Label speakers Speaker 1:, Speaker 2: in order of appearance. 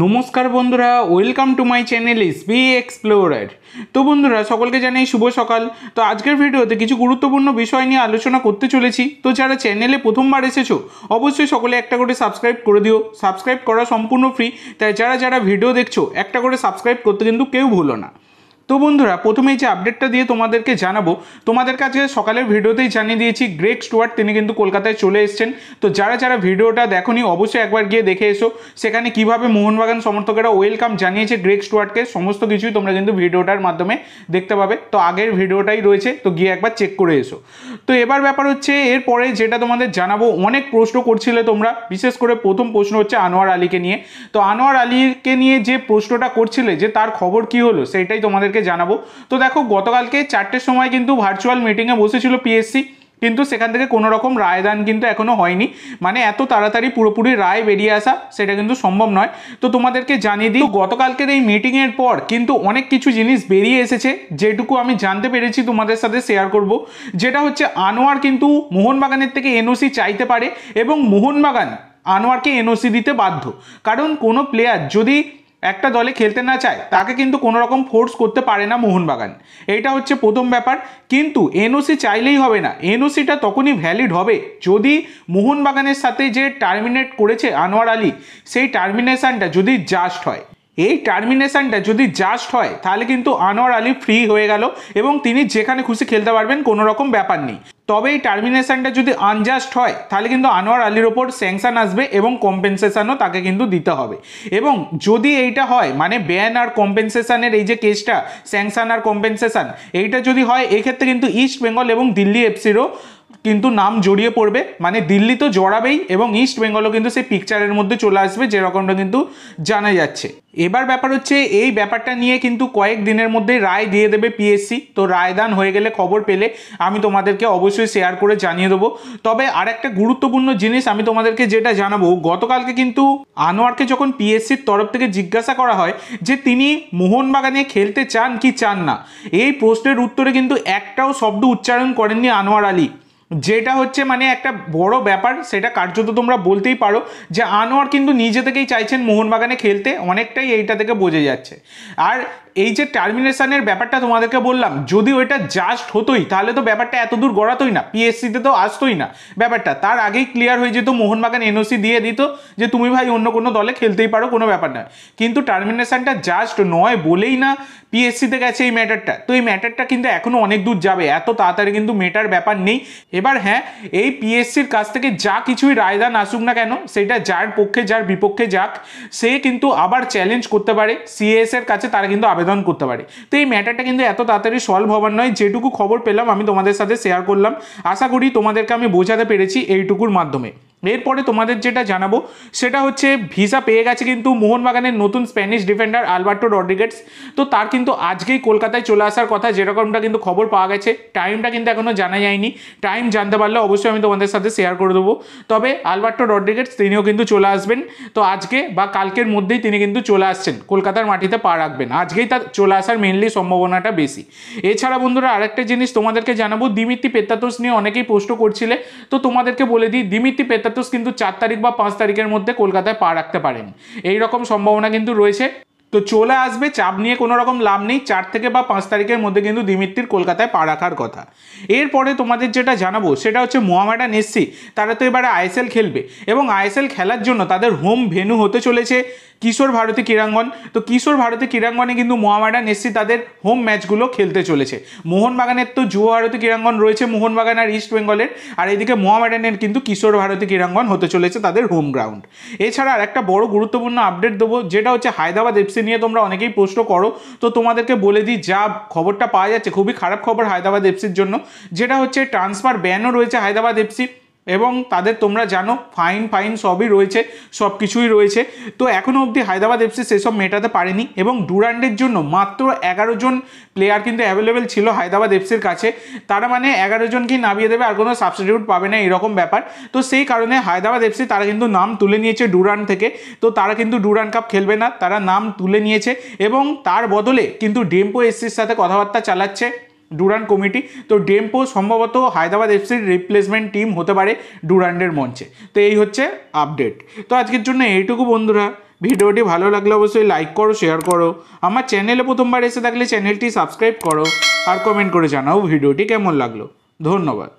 Speaker 1: নমস্কার বন্ধুরা, welcome to my channel SB explorer. তো বন্ধুরা, সকলকে জানাই শুভ সকাল। তো আজকের ভিডিওতে কিছু গুরুত্বপূর্ণ বিষয় নিয়ে আলোচনা করতে চলেছি। তো যারা চ্যানেলে প্রথমবার এসেছো অবশ্যই সকলে একটা করে সাবস্ক্রাইব করে দিও। সাবস্ক্রাইব করা সম্পূর্ণ ফ্রি, তাই যারা ভিডিও দেখছো একটা করে সাবস্ক্রাইব করতে কিন্তু কেউ ভুলো না। তো বন্ধুরা, প্রথমেই যে আপডেটটা দিয়ে তোমাদেরকে জানাবো, তোমাদের কাছে সকালের ভিডিওতেই জানিয়ে দিয়েছি গ্রেগ স্টুয়ার্ট তিনি কিন্তু কলকাতায় চলে এসেছেন। তো যারা ভিডিওটা দেখোনি অবশ্যই একবার গিয়ে দেখে এসো। সেখানে কিভাবে মোহনবাগান সমর্থকেরা ওয়েলকাম জানিয়েছে গ্রেগ স্টুয়ার্টকে, সমস্ত কিছুই তোমরা কিন্তু ভিডিওটার মাধ্যমে দেখতে পাবে। তো আগের ভিডিওটাই রয়েছে, তো গিয়ে একবার চেক করে এসো। তো এবার ব্যাপার হচ্ছে, এরপরে যেটা তোমাদের জানাবো, অনেক প্রশ্ন করছিলে তোমরা, বিশেষ করে প্রথম প্রশ্ন হচ্ছে আনোয়ার আলীকে নিয়ে। তো আনোয়ার আলীকে নিয়ে যে প্রশ্নটা করছিলে যে তার খবর কি হলো, সেইটাই তোমাদেরকে জানাবো। তো দেখো, গতকালকে 4টের সময় কিন্তু ভার্চুয়াল মিটিংয়ে বসেছিল পিএসসি, কিন্তু সেখান থেকে কোনো রকম রায়দান কিন্তু এখনো হয়নি। মানে এত তাড়াতাড়ি পুরোপুরি রায় বেরিয়ে আসা সেটা কিন্তু সম্ভব নয়। তো তোমাদেরকে জানিয়ে দিই, গতকালকের এই মিটিংয়ের পর কিন্তু অনেক কিছু জিনিস বেরিয়ে এসেছে, যেটুকু আমি জানতে পেরেছি তোমাদের সাথে শেয়ার করব। যেটা হচ্ছে, আনোয়ার কিন্তু মোহনবাগানের থেকে এনওসি চাইতে পারে এবং মোহনবাগান আনোয়ারকে এনওসি দিতে বাধ্য। কারণ কোনো প্লেয়ার যদি একটা দলে খেলতে না চায়, তাকে কিন্তু কোনো রকম ফোর্স করতে পারে না মোহনবাগান। এইটা হচ্ছে প্রথম ব্যাপার। কিন্তু এনওসি চাইলেই হবে না, এনওসিটা তখনই ভ্যালিড হবে যদি মোহনবাগানের সাথে যে টার্মিনেট করেছে আনোয়ার আলী, সেই টার্মিনেশনটা যদি জাস্ট হয়। এই টার্মিনেশনটা যদি জাস্ট হয় তাহলে কিন্তু আনোয়ার আলী ফ্রি হয়ে গেল এবং তিনি যেখানে খুশি খেলতে পারবেন, কোনো রকম ব্যাপার নেই। তবে এই টার্মিনেশনটা যদি আনজাস্ট হয় তাহলে কিন্তু আনোয়ার আলীর ওপর স্যাংশন আসবে এবং কম্পেনসেশনও তাকে কিন্তু দিতে হবে। এবং যদি এইটা হয়, মানে ব্যান আর কম্পেনসেশনের এই যে কেসটা, স্যাংশন আর কম্পেনসেশন, এইটা যদি হয়, এক্ষেত্রে কিন্তু ইস্ট বেঙ্গল এবং দিল্লি এফসিরও কিন্তু নাম জড়িয়ে পড়বে। মানে দিল্লি তো জড়াবেই এবং ইস্ট বেঙ্গলও কিন্তু সেই পিকচারের মধ্যে চলে আসবে, যেরকমটা কিন্তু জানা যাচ্ছে। এবার ব্যাপার হচ্ছে, এই ব্যাপারটা নিয়ে কিন্তু কয়েক দিনের মধ্যে রায় দিয়ে দেবে পিএসসি। তো রায়দান হয়ে গেলে, খবর পেলে আমি তোমাদেরকে অবশ্যই শেয়ার করে জানিয়ে দেবো। তবে আর একটা গুরুত্বপূর্ণ জিনিস আমি তোমাদেরকে যেটা জানাবো, গতকালকে কিন্তু আনোয়ারকে যখন পিএসসির তরফ থেকে জিজ্ঞাসা করা হয় যে তিনি মোহনবাগানে খেলতে চান কি চান না, এই প্রশ্নের উত্তরে কিন্তু একটাও শব্দ উচ্চারণ করেননি আনোয়ার আলী। যেটা হচ্ছে মানে একটা বড় ব্যাপার, সেটা কার্যত তোমরা বলতেই পারো যে আনোয়ার কিন্তু নিজে থেকেই চাইছেন মোহনবাগানে খেলতে, অনেকটাই এইটা থেকে বোঝা যাচ্ছে। আর এই যে টার্মিনেশনের ব্যাপারটা তোমাদেরকে বললাম, যদি ওইটা জাস্ট হতোই তাহলে তো ব্যাপারটা এত দূর গড়াতোই না, পিএসসিতে তো আসতোই না ব্যাপারটা। তার আগেই ক্লিয়ার হয়ে যেত, মোহনবাগান এনওসি দিয়ে দিত যে তুমি ভাই অন্য কোনো দলে খেলতেই পারো, কোনো ব্যাপার নয়। কিন্তু টার্মিনেশনটা জাস্ট নয় বলেই না পিএসসিতে গেছে এই ম্যাটারটা। তো এই ম্যাটারটা কিন্তু এখনো অনেক দূর যাবে, এত তাড়াতাড়ি কিন্তু মেটার ব্যাপার নেই। এবার হ্যাঁ, এই পিএসসির কাছ থেকে যা কিছুই রায়দান আসুক না কেন, সেটা যার পক্ষে যার বিপক্ষে যাক, সে কিন্তু আবার চ্যালেঞ্জ করতে পারে সিএস এর কাছে, তারা কিন্তু আবেদন করতে পারে। তো এই ম্যাটারটা কিন্তু এত তাড়াতাড়ি সলভ হবার নয়। যেটুকু খবর পেলাম আমি তোমাদের সাথে শেয়ার করলাম, আশা করি তোমাদেরকে আমি বোঝাতে পেরেছি এইটুকুর মাধ্যমে। এরপরে তোমাদের যেটা জানাবো সেটা হচ্ছে, ভিসা পেয়ে গেছে কিন্তু মোহনবাগানের নতুন স্প্যানিশ ডিফেন্ডার আলবার্টো রড্রিগেজ। তো তার কিন্তু আজকেই কলকাতায় চলে আসার কথা, যেরকমটা কিন্তু খবর পাওয়া গেছে। টাইমটা কিন্তু এখনও জানা যায়নি, টাইম জানতে পারলে অবশ্যই আমি তোমাদের সাথে শেয়ার করে দেবো। তবে আলবার্টো রড্রিগেজ তিনিও কিন্তু চলে আসবেন। তো আজকে বা কালকের মধ্যেই তিনি কিন্তু চলে আসছেন, কলকাতার মাটিতে পা রাখবেন। আজকেই তার চলে আসার মেনলি সম্ভাবনাটা বেশি। এছাড়া বন্ধুরা, আরেকটা জিনিস তোমাদেরকে জানাবো, দিমিত্রি পেত্রাতোস নিয়ে অনেকেই প্রশ্ন করছিলে। তো তোমাদেরকে বলে দিই, দিমিত্রি পেত্রাতোস কিন্তু 4 তারিখ বা 5 তারিখের মধ্যে কলকাতায় পা রাখতে পারেন, এইরকম সম্ভাবনা কিন্তু রয়েছে। তো চলে আসবে, চাপ নিয়ে কোনো রকম লাভ নেই। 4 থেকে বা 5 তারিখের মধ্যে কিন্তু দিমিত্রির কলকাতায় পা রাখার কথা। এরপরে তোমাদের যেটা জানাবো সেটা হচ্ছে, মোহামেডান এসসি তারা তো এবারে আইএসএল খেলবে এবং আইএসএল খেলার জন্য তাদের হোম ভেন্যু হতে চলেছে কিশোর ভারতী ক্রীড়াঙ্গন। তো কিশোর ভারতী ক্রীড়াঙ্গনে কিন্তু মোহামেডান এসসি তাদের হোম ম্যাচগুলো খেলতে চলেছে। মোহনবাগানের তো যুব ভারতী ক্রীড়াঙ্গন রয়েছে, মোহনবাগান আর ইস্ট বেঙ্গলের, আর এদিকে মোহামেডানের কিন্তু কিশোর ভারতী ক্রীড়াঙ্গন হতে চলেছে তাদের হোম গ্রাউন্ড। এছাড়া আর একটা বড় গুরুত্বপূর্ণ আপডেট দেবো, যেটা হচ্ছে হায়দ্রাবাদ এফসি নিয়ে তোমরা অনেকেই প্রশ্ন করো। তো তোমাদেরকে বলে দিই, যা খবরটা পাওয়া যাচ্ছে খুবই খারাপ খবর হায়দ্রাবাদ এফসির জন্য। যেটা হচ্ছে, ট্রান্সফার ব্যানও রয়েছে হায়দ্রাবাদ এফসি এবং তাদের তোমরা জানো ফাইন সবই রয়েছে, সব কিছুই রয়েছে। তো এখনও অবধি হায়দ্রাবাদ এফসি সেসব মেটাতে পারেনি এবং ডুরান্ডের জন্য মাত্র 11 জন প্লেয়ার কিন্তু অ্যাভেলেবেল ছিল হায়দ্রাবাদ এফসির কাছে। তারা মানে 11 জনকেই নামিয়ে দেবে, আর কোনো সাবস্টিটিউট পাবে না, এরকম ব্যাপার। তো সেই কারণে হায়দ্রাবাদ এফসি তারা কিন্তু নাম তুলে নিয়েছে ডুরান্ড থেকে। তো তারা কিন্তু ডুরান্ড কাপ খেলবে না, তারা নাম তুলে নিয়েছে এবং তার বদলে কিন্তু ডেম্পো এসসির সাথে কথাবার্তা চালাচ্ছে ডুরান্ড কমিটি। তো ডেম্পো সম্ভবত হায়দ্রাবাদ এফসির রিপ্লেসমেন্ট টিম হতে পারে ডুরান্ডের মঞ্চে। তো এই হচ্ছে আপডেট। তো আজকের জন্য এইটুকু বন্ধুরা, ভিডিওটি ভালো লাগলে অবশ্যই লাইক করো, শেয়ার করো। আমার চ্যানেলে প্রথমবার এসে থাকলে চ্যানেলটি সাবস্ক্রাইব করো আর কমেন্ট করে জানাও ভিডিওটি কেমন লাগলো। ধন্যবাদ।